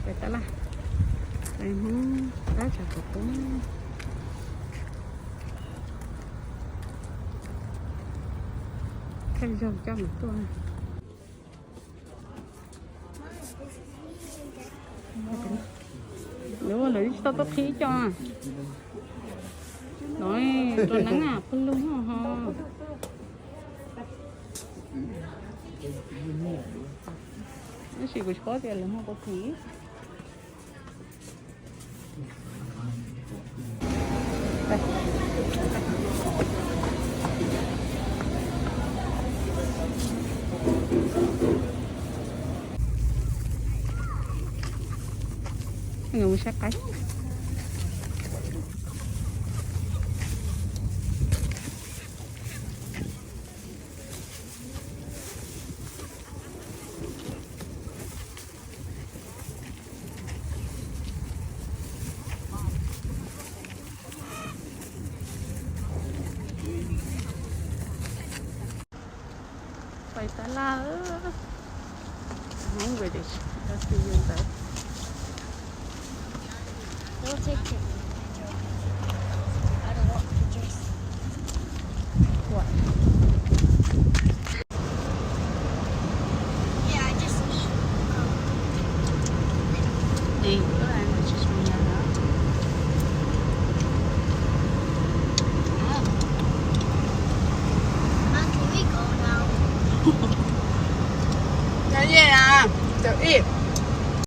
Vậy ta là em đã chặt một cũng cái dòng cho một tuần nếu mà lấy tao tao khí cho nói cho nắng à phân luôn hả nó chỉ có tiền là không có khí đây. Ngủ sát cái phải ta la không về đi ta sử dụng tới We'll take pictures.